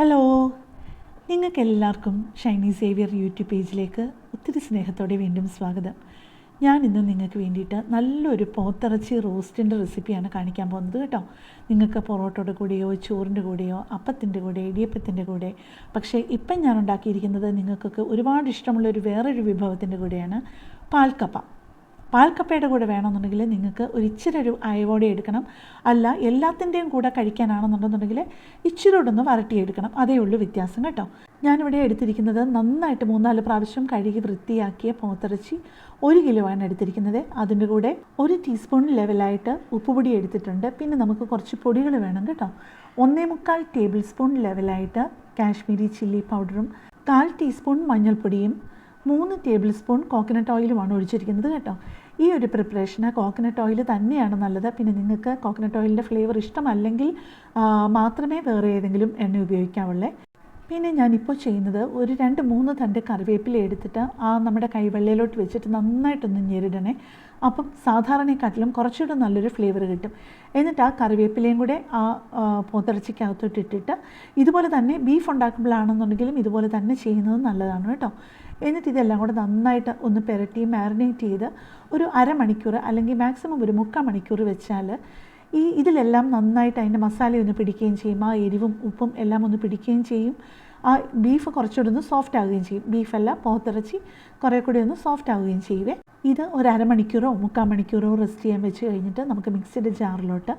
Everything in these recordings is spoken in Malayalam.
ഹലോ, നിങ്ങൾക്കെല്ലാവർക്കും ഷൈനി സേവിയർ യൂട്യൂബ് പേജിലേക്ക് ഒത്തിരി സ്നേഹത്തോടെ വീണ്ടും സ്വാഗതം. ഞാൻ ഇന്ന് നിങ്ങൾക്ക് വേണ്ടിയിട്ട് നല്ലൊരു പോത്തിറച്ചി റോസ്റ്റിൻ്റെ റെസിപ്പിയാണ് കാണിക്കാൻ പോകുന്നത് കേട്ടോ. നിങ്ങൾക്ക് പൊറോട്ടയുടെ കൂടെയോ ചോറിൻ്റെ കൂടെയോ അപ്പത്തിൻ്റെ കൂടെ ഇടിയപ്പത്തിൻ്റെ കൂടെ, പക്ഷേ ഇപ്പം ഞാൻ ഉണ്ടാക്കിയിരിക്കുന്നത് നിങ്ങൾക്കൊക്കെ ഒരുപാട് ഇഷ്ടമുള്ളൊരു വേറൊരു വിഭവത്തിൻ്റെ കൂടെയാണ്. പാൽക്കപ്പയുടെ കൂടെ വേണമെന്നുണ്ടെങ്കിൽ നിങ്ങൾക്ക് ഇച്ചിരി ഒരു അയവോടെ എടുക്കണം. അല്ല എല്ലാത്തിൻ്റെയും കൂടെ കഴിക്കാനാണെന്നുണ്ടെന്നുണ്ടെങ്കിൽ ഇച്ചിരിയോടൊന്ന് വരട്ടിയെടുക്കണം. അതേ ഉള്ളൂ വ്യത്യാസം കേട്ടോ. ഞാനിവിടെ എടുത്തിരിക്കുന്നത് നന്നായിട്ട് 3-4 പ്രാവശ്യം കഴുകി വൃത്തിയാക്കിയ പോത്തിറച്ചി 1 കിലോ ആണ് എടുത്തിരിക്കുന്നത്. അതിൻ്റെ കൂടെ 1 ടീസ്പൂൺ ലെവലായിട്ട് ഉപ്പുപൊടി എടുത്തിട്ടുണ്ട്. പിന്നെ നമുക്ക് കുറച്ച് പൊടികൾ വേണം കേട്ടോ. 1.25 ടേബിൾ സ്പൂൺ ലെവലായിട്ട് കാശ്മീരി ചില്ലി പൗഡറും 1/4 ടീസ്പൂൺ മഞ്ഞൾപ്പൊടിയും 3 ടേബിൾ സ്പൂൺ കോക്കനട്ട് ഓയിലുമാണ് ഒഴിച്ചിരിക്കുന്നത് കേട്ടോ. ഈ ഒരു പ്രിപ്പറേഷന് കോക്കനട്ട് ഓയിൽ തന്നെയാണ് നല്ലത്. പിന്നെ നിങ്ങൾക്ക് കോക്കനട്ട് ഓയിലിൻ്റെ ഫ്ലേവർ ഇഷ്ടമല്ലെങ്കിൽ മാത്രമേ വേറെ ഏതെങ്കിലും എണ്ണ ഉപയോഗിക്കാവുള്ളേ. പിന്നെ ഞാനിപ്പോൾ ചെയ്യുന്നത് 2-3 തണ്ട് കറിവേപ്പില എടുത്തിട്ട് നമ്മുടെ കൈവെള്ളയിലോട്ട് വെച്ചിട്ട് നന്നായിട്ടൊന്ന് ഞെരിടണേ. അപ്പം സാധാരണയെക്കാട്ടിലും കുറച്ചുകൂടെ നല്ലൊരു ഫ്ലേവർ കിട്ടും. എന്നിട്ട് ആ കറിവേപ്പിലയും കൂടെ പോത്തിറച്ചിക്കകത്തോട്ട് ഇട്ടിട്ട് ഇതുപോലെ തന്നെ ബീഫ് ഉണ്ടാക്കുമ്പോഴാണെന്നുണ്ടെങ്കിലും ഇതുപോലെ തന്നെ ചെയ്യുന്നത് നല്ലതാണ് കേട്ടോ. എന്നിട്ട് ഇതെല്ലാം കൂടെ നന്നായിട്ട് ഒന്ന് പുരട്ടി മാരിനേറ്റ് ചെയ്ത് ഒരു അരമണിക്കൂർ അല്ലെങ്കിൽ മാക്സിമം ഒരു 3/4 മണിക്കൂർ വെച്ചാൽ ഇതിലെല്ലാം നന്നായിട്ട് അതിൻ്റെ മസാല ഒന്ന് പിടിക്കുകയും ചെയ്യും. ആ എരിവും ഉപ്പും എല്ലാം ഒന്ന് പിടിക്കുകയും ചെയ്യും. ആ ബീഫ് കുറച്ചുകൂടി ഒന്ന് സോഫ്റ്റ് ആവുകയും ചെയ്യും. ബീഫല്ല, പോത്തിറച്ചി കുറേ കൂടി ഒന്ന് സോഫ്റ്റ് ആവുകയും ചെയ്യുവേ. ഇത് ഒരു അരമണിക്കൂറോ 3/4 മണിക്കൂറോ റെസ്റ്റ് ചെയ്യാൻ വെച്ച് കഴിഞ്ഞിട്ട് നമുക്ക് മിക്സിയുടെ ജാറിലോട്ട്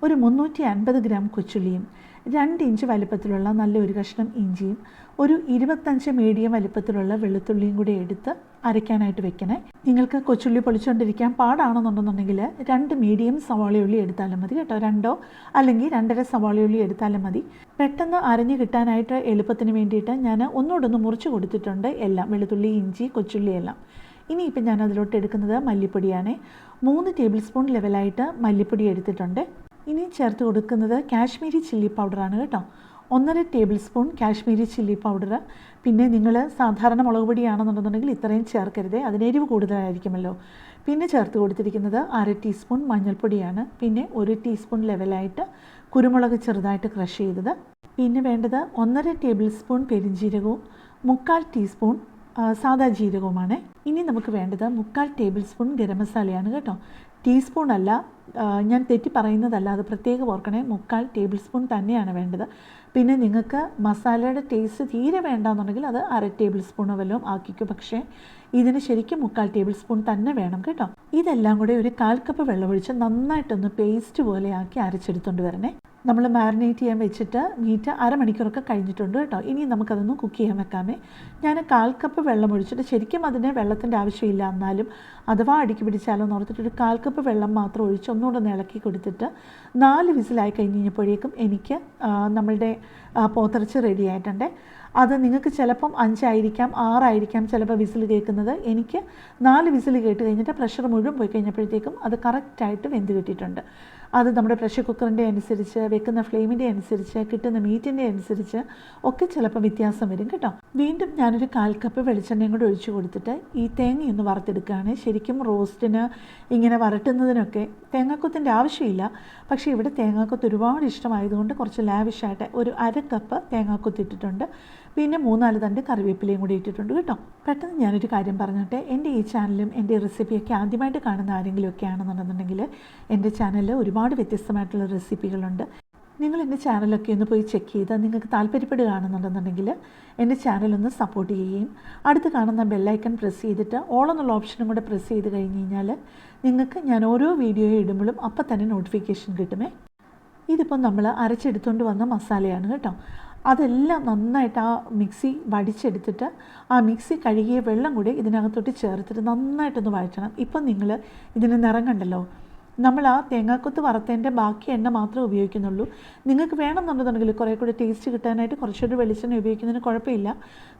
ഒരു 350 ഗ്രാം കൊച്ചുള്ളിയും 2 ഇഞ്ച് വലിപ്പത്തിലുള്ള നല്ലൊരു കഷ്ണം ഇഞ്ചിയും ഒരു 25 മീഡിയം വലിപ്പത്തിലുള്ള വെളുത്തുള്ളിയും കൂടി എടുത്ത് അരയ്ക്കാനായിട്ട് വെക്കണേ. നിങ്ങൾക്ക് കൊച്ചുള്ളി പൊളിച്ചുകൊണ്ടിരിക്കാൻ പാടാണെന്നുണ്ടെന്നുണ്ടെങ്കിൽ 2 മീഡിയം സവാളയുള്ളി എടുത്താലും മതി കേട്ടോ. 2 അല്ലെങ്കിൽ 2.5 സവാളയുള്ളി എടുത്താലും മതി. പെട്ടെന്ന് അരഞ്ഞ് കിട്ടാനായിട്ട് എളുപ്പത്തിന് വേണ്ടിയിട്ട് ഞാൻ ഒന്നുകൂടെ മുറിച്ച് കൊടുത്തിട്ടുണ്ട് എല്ലാം, വെളുത്തുള്ളി, ഇഞ്ചി, കൊച്ചുള്ളി എല്ലാം. ഇനിയിപ്പം ഞാൻ അതിലോട്ട് എടുക്കുന്നത് മല്ലിപ്പൊടിയാണ്. 3 ടേബിൾ സ്പൂൺ ലെവലായിട്ട് മല്ലിപ്പൊടി എടുത്തിട്ടുണ്ട്. ഇനി ചേർത്ത് കൊടുക്കുന്നത് കാശ്മീരി ചില്ലി പൗഡറാണ് കേട്ടോ. 1.5 table spoon Kashmiri chilli powder. പിന്നെ നിങ്ങൾ സാധാരണ മുളക് പൊടിയാണെന്നുണ്ടെന്നുണ്ടെങ്കിൽ ഇത്രയും ചേർക്കരുതേ, അതിന് എരിവ് കൂടുതലായിരിക്കുമല്ലോ. പിന്നെ ചേർത്ത് കൊടുത്തിരിക്കുന്നത് 1/2 ടീസ്പൂൺ മഞ്ഞൾപ്പൊടിയാണ്. പിന്നെ 1 ടീസ്പൂൺ ലെവലായിട്ട് കുരുമുളക് ചെറുതായിട്ട് ക്രഷ് ചെയ്തത്. പിന്നെ വേണ്ടത് 1.5 ടേബിൾ സ്പൂൺ പെരിഞ്ജീരകവും 3/4 ടീസ്പൂൺ സാദാ ജീരകവുമാണ്. ഇനി നമുക്ക് വേണ്ടത് 3/4 ടേബിൾ സ്പൂൺ ഗരം മസാലയാണ് കേട്ടോ. ടീസ്പൂൺ അല്ല, ഞാൻ തെറ്റി പറയുന്നതല്ല, അത് പ്രത്യേകം ഓർക്കണേ. 3/4 ടേബിൾ സ്പൂൺ തന്നെയാണ് വേണ്ടത്. പിന്നെ നിങ്ങൾക്ക് മസാലയുടെ ടേസ്റ്റ് തീരെ വേണ്ടാന്നുണ്ടെങ്കിൽ അത് 1/2 ടേബിൾ സ്പൂണോ വല്ലതും ആക്കിക്കും. പക്ഷേ ഇതിന് ശരിക്കും 3/4 ടേബിൾ സ്പൂൺ തന്നെ വേണം കേട്ടോ. ഇതെല്ലാം കൂടെ ഒരു 1/4 കപ്പ് വെള്ളമൊഴിച്ച് നന്നായിട്ടൊന്ന് പേസ്റ്റ് പോലെ ആക്കി അരച്ചെടുത്തുകൊണ്ട് വരണേ. നമ്മൾ മാരിനേറ്റ് ചെയ്യാൻ വെച്ചിട്ട് മീറ്റ് അരമണിക്കൂറൊക്കെ കഴിഞ്ഞിട്ടുണ്ട് കേട്ടോ. ഇനി നമുക്കതൊന്ന് കുക്ക് ചെയ്യാൻ വെക്കാമേ. ഞാൻ 1/4 കപ്പ് വെള്ളം ഒഴിച്ചിട്ട്, ശരിക്കും അതിന് വെള്ളത്തിൻ്റെ ആവശ്യമില്ല, എന്നാലും അഥവാ അടുക്കി പിടിച്ചാലോ എന്ന് ഓർത്തിട്ട് ഒരു 1/4 കപ്പ് വെള്ളം മാത്രം ഒഴിച്ച് ഒന്നുകൂടെ ഒന്ന് ഇളക്കി കൊടുത്തിട്ട് 4 വിസിലായി കഴിഞ്ഞപ്പോഴേക്കും എനിക്ക് നമ്മളുടെ പോത്തിറച്ചി റെഡി ആയിട്ടുണ്ട്. അത് നിങ്ങൾക്ക് ചിലപ്പം 5 ആയിരിക്കാം, 6 ആയിരിക്കാം ചിലപ്പോൾ വിസിൽ കേൾക്കുന്നത്. എനിക്ക് 4 വിസിൽ കേട്ട് കഴിഞ്ഞിട്ട് പ്രഷർ മുഴുവൻ പോയി കഴിഞ്ഞപ്പോഴത്തേക്കും അത് കറക്റ്റായിട്ട് വെന്ത് കിട്ടിയിട്ടുണ്ട്. അത് നമ്മുടെ പ്രഷർ കുക്കറിൻ്റെ അനുസരിച്ച്, വെക്കുന്ന ഫ്ലെയിമിൻ്റെ അനുസരിച്ച്, കിട്ടുന്ന മീറ്റിൻ്റെ അനുസരിച്ച് ഒക്കെ ചിലപ്പോൾ വ്യത്യാസം വരും കേട്ടോ. വീണ്ടും ഞാനൊരു 1/4 കപ്പ് വെളിച്ചെണ്ണയും കൂടെ ഒഴിച്ച് കൊടുത്തിട്ട് ഈ തേങ്ങയൊന്ന് വറുത്തെടുക്കുകയാണ്. ശരിക്കും റോസ്റ്റിന് ഇങ്ങനെ വരട്ടുന്നതിനൊക്കെ തേങ്ങാക്കൊത്തിൻ്റെ ആവശ്യമില്ല. പക്ഷേ ഇവിടെ തേങ്ങാക്കൊത്ത് ഒരുപാട് ഇഷ്ടമായതുകൊണ്ട് കുറച്ച് ലാവിഷായിട്ട് ഒരു 1/2 കപ്പ് തേങ്ങാക്കൊത്ത് ഇട്ടിട്ടുണ്ട്. പിന്നെ 3-4 തണ്ട് കറിവേപ്പിലയും കൂടി ഇട്ടിട്ടുണ്ട് കേട്ടോ. പെട്ടെന്ന് ഞാനൊരു കാര്യം പറഞ്ഞിട്ട്, എൻ്റെ ഈ ചാനലും എൻ്റെ റെസിപ്പിയൊക്കെ ആദ്യമായിട്ട് കാണുന്ന ആരെങ്കിലുമൊക്കെ ആണെന്നുണ്ടെന്നുണ്ടെങ്കിൽ എൻ്റെ ചാനലിൽ ഒരുപാട് വ്യത്യസ്തമായിട്ടുള്ള റെസിപ്പികളുണ്ട്. നിങ്ങൾ എൻ്റെ ചാനലൊക്കെ ഒന്ന് പോയി ചെക്ക് ചെയ്ത് നിങ്ങൾക്ക് താല്പര്യപ്പെടുകയാണെന്നുണ്ടെന്നുണ്ടെങ്കിൽ എൻ്റെ ചാനലൊന്ന് സപ്പോർട്ട് ചെയ്യുകയും അടുത്ത് കാണുന്ന ബെല്ലൈക്കൺ പ്രസ് ചെയ്തിട്ട് ഓൾ എന്നുള്ള ഓപ്ഷനും കൂടെ പ്രസ് ചെയ്ത് കഴിഞ്ഞ് കഴിഞ്ഞാൽ നിങ്ങൾക്ക് ഞാൻ ഓരോ വീഡിയോ ഇടുമ്പോഴും അപ്പം തന്നെ നോട്ടിഫിക്കേഷൻ കിട്ടുമേ. ഇതിപ്പം നമ്മൾ അരച്ചെടുത്തുകൊണ്ട് വന്ന മസാലയാണ് കേട്ടോ. അതെല്ലാം നന്നായിട്ട് ആ മിക്സി വടിച്ചെടുത്തിട്ട് ആ മിക്സി കഴുകിയ വെള്ളം കൂടി ഇതിനകത്തോട്ട് ചേർത്തിട്ട് നന്നായിട്ടൊന്ന് വഴറ്റണം. ഇപ്പം നിങ്ങൾ ഇതിന് നിറം കണ്ടല്ലോ, നമ്മൾ ആ തേങ്ങാക്കൊത്ത് വറുത്തതിൻ്റെ ബാക്കി എണ്ണ മാത്രമേ ഉപയോഗിക്കുന്നുള്ളൂ. നിങ്ങൾക്ക് വേണമെന്നുണ്ടെന്നുണ്ടെങ്കിൽ കുറേ കൂടി ടേസ്റ്റ് കിട്ടാനായിട്ട് കുറച്ചുകൂടി വെളിച്ചെണ്ണ ഉപയോഗിക്കുന്നതിന് കുഴപ്പമില്ല.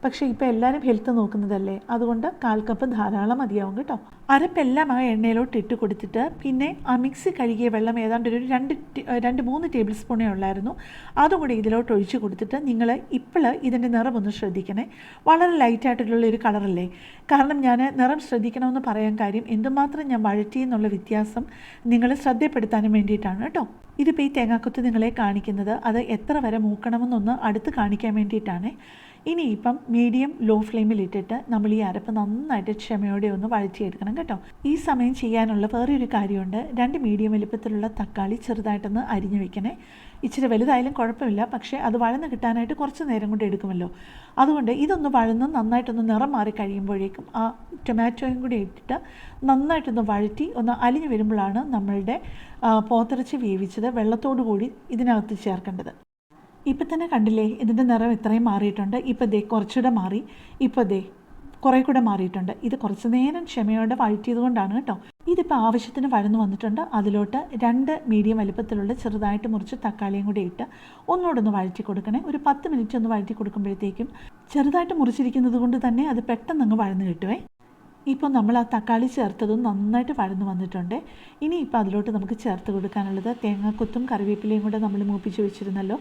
പക്ഷേ ഇപ്പോൾ എല്ലാവരും ഹെൽത്ത് നോക്കുന്നതല്ലേ, അതുകൊണ്ട് 1/4 കപ്പ് ധാരാളം മതിയാവും കേട്ടോ. അരപ്പെല്ലാം ആ എണ്ണയിലോട്ട് ഇട്ട് കൊടുത്തിട്ട് പിന്നെ ആ മിക്സി കഴുകിയ വെള്ളം ഏതാണ്ട് ഒരു 2-3 ടേബിൾ സ്പൂണേ ഉള്ളായിരുന്നു. അതും കൂടി ഇതിലോട്ട് ഒഴിച്ച് കൊടുത്തിട്ട് നിങ്ങൾ ഇപ്പോൾ ഇതിൻ്റെ നിറമൊന്ന് ശ്രദ്ധിക്കണേ. വളരെ ലൈറ്റായിട്ടുള്ള ഒരു കളറല്ലേ. കാരണം ഞാൻ നിറം ശ്രദ്ധിക്കണമെന്ന് പറയാൻ കാര്യം എന്തുമാത്രം ഞാൻ വഴറ്റി എന്നുള്ള വ്യത്യാസം നിങ്ങൾ ശ്രദ്ധപ്പെടുത്താനും വേണ്ടിയിട്ടാണ് കേട്ടോ. ഇതിപ്പോൾ ഈ തേങ്ങാക്കൊത്ത് നിങ്ങളെ കാണിക്കുന്നത് അത് എത്ര വരെ മൂക്കണമെന്നൊന്ന് അടുത്ത് കാണിക്കാൻ വേണ്ടിയിട്ടാണ്. ഇനിയിപ്പം മീഡിയം ലോ ഫ്ലെയിമിൽ ഇട്ടിട്ട് നമ്മൾ ഈ അരപ്പ് നന്നായിട്ട് ക്ഷമയോടെ ഒന്ന് വഴറ്റിയെടുക്കണം കേട്ടോ. ഈ സമയം ചെയ്യാനുള്ള വേറെ ഒരു കാര്യമുണ്ട്. 2 മീഡിയം വലിപ്പത്തിലുള്ള തക്കാളി ചെറുതായിട്ടൊന്ന് അരിഞ്ഞു വെക്കണേ. ഇച്ചിരി വലുതായാലും കുഴപ്പമില്ല, പക്ഷേ അത് വഴന്ന് കിട്ടാനായിട്ട് കുറച്ച് നേരം കൊണ്ട് എടുക്കുമല്ലോ. അതുകൊണ്ട് ഇതൊന്ന് വഴന്ന് നന്നായിട്ടൊന്ന് നിറം മാറി കഴിയുമ്പോഴേക്കും ആ ടൊമാറ്റോയും കൂടി ഇട്ടിട്ട് നന്നായിട്ടൊന്ന് വഴറ്റി ഒന്ന് അലിഞ്ഞു വരുമ്പോഴാണ് നമ്മളുടെ പോത്തിറച്ചി വേവിച്ചത് വെള്ളത്തോടു കൂടി ഇതിനകത്ത് ചേർക്കേണ്ടത്. ഇപ്പം തന്നെ കണ്ടില്ലേ ഇതിൻ്റെ നിറം ഇത്രയും മാറിയിട്ടുണ്ട്. ഇപ്പോൾ ദേ കുറച്ചുകൂടെ മാറി, ഇപ്പോൾ ദേ കുറേ കൂടെ മാറിയിട്ടുണ്ട്. ഇത് കുറച്ച് നേരം ക്ഷമയോടെ വഴറ്റിയത് കൊണ്ടാണ് കേട്ടോ. ഇതിപ്പോൾ ആവശ്യത്തിന് വഴന്നു വന്നിട്ടുണ്ട്. അതിലോട്ട് 2 മീഡിയം വലിപ്പത്തിലുള്ള ചെറുതായിട്ട് മുറിച്ച് തക്കാളിയും കൂടി ഇട്ട് ഒന്നുകൂടെ ഒന്ന് വഴറ്റി കൊടുക്കണേ. ഒരു 10 മിനിറ്റ് ഒന്ന് വഴറ്റി കൊടുക്കുമ്പോഴത്തേക്കും ചെറുതായിട്ട് മുറിച്ചിരിക്കുന്നത് കൊണ്ട് തന്നെ അത് പെട്ടെന്ന് അങ്ങ് വഴന്ന് കിട്ടുവേ. ഇപ്പോൾ നമ്മൾ ആ തക്കാളി ചേർത്തതും നന്നായിട്ട് വഴന്ന് വന്നിട്ടുണ്ട്. ഇനിയിപ്പോൾ അതിലോട്ട് നമുക്ക് ചേർത്ത് കൊടുക്കാനുള്ളത് തേങ്ങാക്കൊത്തും കറിവേപ്പിലയും കൂടെ നമ്മൾ മൂപ്പിച്ച് വെച്ചിരുന്നല്ലോ,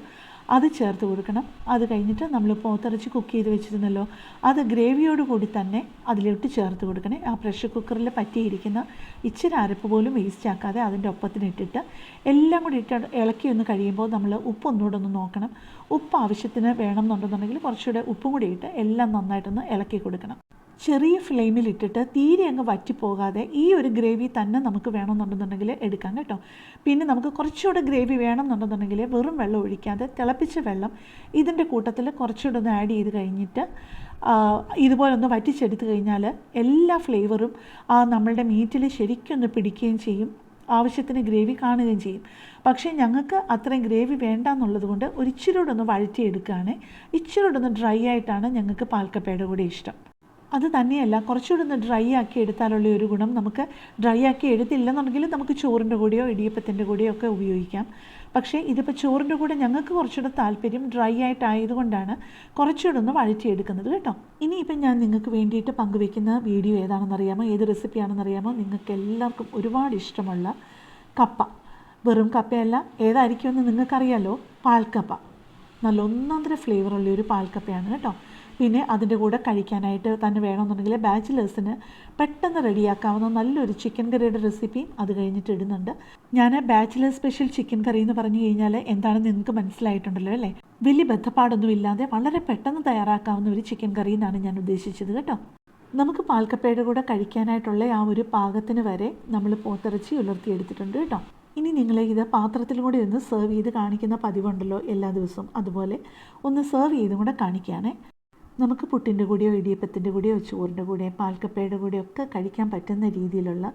അത് ചേർത്ത് കൊടുക്കണം. അത് കഴിഞ്ഞിട്ട് നമ്മൾ പോത്തിറച്ചി കുക്ക് ചെയ്ത് വെച്ചിരുന്നല്ലോ, അത് ഗ്രേവിയോട് കൂടി തന്നെ അതിലോട്ട് ചേർത്ത് കൊടുക്കണേ. ആ പ്രഷർ കുക്കറിൽ പറ്റിയിരിക്കുന്ന ഇച്ചിരി അരപ്പ് പോലും വേസ്റ്റ് ആക്കാതെ അതിൻ്റെ ഒപ്പത്തിനിട്ടിട്ട് എല്ലാം കൂടി ഇട്ട് ഇളക്കി ഒന്ന് കഴിയുമ്പോൾ നമ്മൾ ഉപ്പ് ഒന്നുകൂടെ ഒന്ന് നോക്കണം. ഉപ്പ് ആവശ്യത്തിന് വേണം എന്നുണ്ടെന്നുണ്ടെങ്കിൽ കുറച്ചുകൂടെ ഉപ്പും കൂടി ഇട്ട് എല്ലാം നന്നായിട്ടൊന്ന് ഇളക്കി കൊടുക്കണം. ചെറിയ ഫ്ലെയിമിലിട്ടിട്ട് തീരെ അങ്ങ് വറ്റിപ്പോകാതെ ഈ ഒരു ഗ്രേവി തന്നെ നമുക്ക് വേണമെന്നുണ്ടെന്നുണ്ടെങ്കിൽ എടുക്കാം കേട്ടോ. പിന്നെ നമുക്ക് കുറച്ചുകൂടെ ഗ്രേവി വേണമെന്നുണ്ടെന്നുണ്ടെങ്കിൽ വെറും വെള്ളം ഒഴിക്കാതെ തിളപ്പിച്ച വെള്ളം ഇതിൻ്റെ കൂട്ടത്തിൽ കുറച്ചുകൂടെ ഒന്ന് ആഡ് ചെയ്ത് കഴിഞ്ഞിട്ട് ഇതുപോലെ ഒന്ന് വറ്റിച്ചെടുത്ത് കഴിഞ്ഞാൽ എല്ലാ ഫ്ലേവറും നമ്മളുടെ മീറ്റിൽ ശരിക്കൊന്ന് പിടിക്കുകയും ചെയ്യും, ആവശ്യത്തിന് ഗ്രേവി കാണുകയും ചെയ്യും. പക്ഷേ ഞങ്ങൾക്ക് അത്രയും ഗ്രേവി വേണ്ട എന്നുള്ളത് കൊണ്ട് ഒരു ഇച്ചിരൂടെ ഒന്ന് വഴറ്റിയെടുക്കുകയാണ്. ഇച്ചിരൂടെ ഒന്ന് ഡ്രൈ ആയിട്ടാണ് ഞങ്ങൾക്ക് പാൽക്കപ്പയുടെ കൂടെ ഇഷ്ടം. അത് തന്നെയല്ല, കുറച്ചുകൂടെ ഒന്ന് ഡ്രൈ ആക്കി എടുത്താലുള്ള ഒരു ഗുണം, നമുക്ക് ഡ്രൈ ആക്കി എടുത്തില്ലെന്നുണ്ടെങ്കിൽ നമുക്ക് ചോറിൻ്റെ കൂടെയോ ഇടിയപ്പത്തിൻ്റെ കൂടെയോ ഒക്കെ ഉപയോഗിക്കാം. പക്ഷേ ഇതിപ്പോൾ ചോറിൻ്റെ കൂടെ ഞങ്ങൾക്ക് കുറച്ചുകൂടെ താല്പര്യം ഡ്രൈ ആയിട്ടായതുകൊണ്ടാണ് കുറച്ചുകൂടെ ഒന്ന് വഴറ്റിയെടുക്കുന്നത് കേട്ടോ. ഇനിയിപ്പം ഞാൻ നിങ്ങൾക്ക് വേണ്ടിയിട്ട് പങ്കുവെക്കുന്ന വീഡിയോ ഏതാണെന്നറിയാമോ, ഏത് റെസിപ്പിയാണെന്നറിയാമോ? നിങ്ങൾക്ക് എല്ലാവർക്കും ഒരുപാട് ഇഷ്ടമുള്ള കപ്പ, വെറും കപ്പയല്ല, ഏതായിരിക്കുമെന്ന് നിങ്ങൾക്കറിയാലോ, പാൽക്കപ്പ. നല്ല ഒന്നാന്തര ഫ്ലേവറുള്ള ഒരു പാൽക്കപ്പയാണ് കേട്ടോ. പിന്നെ അതിൻ്റെ കൂടെ കഴിക്കാനായിട്ട് തന്നെ വേണമെന്നുണ്ടെങ്കിൽ ബാച്ചിലേഴ്സിന് പെട്ടെന്ന് റെഡിയാക്കാവുന്ന നല്ലൊരു ചിക്കൻ കറിയുടെ റെസിപ്പിയും അത് കഴിഞ്ഞിട്ട് ഇടുന്നുണ്ട്. ഞാൻ ബാച്ചിലേഴ്സ് സ്പെഷ്യൽ ചിക്കൻ കറി എന്ന് പറഞ്ഞു കഴിഞ്ഞാൽ എന്താണെന്ന് നിങ്ങൾക്ക് മനസ്സിലായിട്ടുണ്ടല്ലോ അല്ലേ? വലിയ ബന്ധപ്പാടൊന്നും ഇല്ലാതെ വളരെ പെട്ടെന്ന് തയ്യാറാക്കാവുന്ന ഒരു ചിക്കൻ കറി എന്നാണ് ഞാൻ ഉദ്ദേശിച്ചത് കേട്ടോ. നമുക്ക് പാൽക്കപ്പയുടെ കൂടെ കഴിക്കാനായിട്ടുള്ള ആ ഒരു പാകത്തിന് വരെ നമ്മൾ പോത്തിറച്ചി ഉലർത്തിയെടുത്തിട്ടുണ്ട് കേട്ടോ. ഇനി നിങ്ങൾ ഇത് പാത്രത്തിലും കൂടി ഒന്ന് സെർവ് ചെയ്ത് കാണിക്കുന്ന പതിവുണ്ടല്ലോ എല്ലാ ദിവസവും, അതുപോലെ ഒന്ന് സെർവ് ചെയ്തും കൂടെ കാണിക്കുകയാണേ. നമുക്ക് പുട്ടിൻ്റെ കൂടെയോ ഇടിയപ്പത്തിൻ്റെ കൂടെയോ ചോറിൻ്റെ കൂടെയോ പാൽക്കപ്പയുടെ കൂടെയോ ഒക്കെ കഴിക്കാൻ പറ്റുന്ന രീതിയിലുള്ള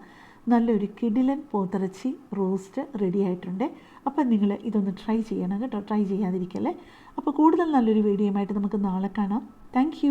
നല്ലൊരു കിടിലൻ പോത്തിറച്ചി റോസ്റ്റ് റെഡി ആയിട്ടുണ്ട്. അപ്പം നിങ്ങൾ ഇതൊന്ന് ട്രൈ ചെയ്യണം കേട്ടോ, ട്രൈ ചെയ്യാതിരിക്കല്ലേ. അപ്പോൾ കൂടുതൽ നല്ലൊരു വീഡിയോയുമായിട്ട് നമുക്ക് നാളെ കാണാം. താങ്ക്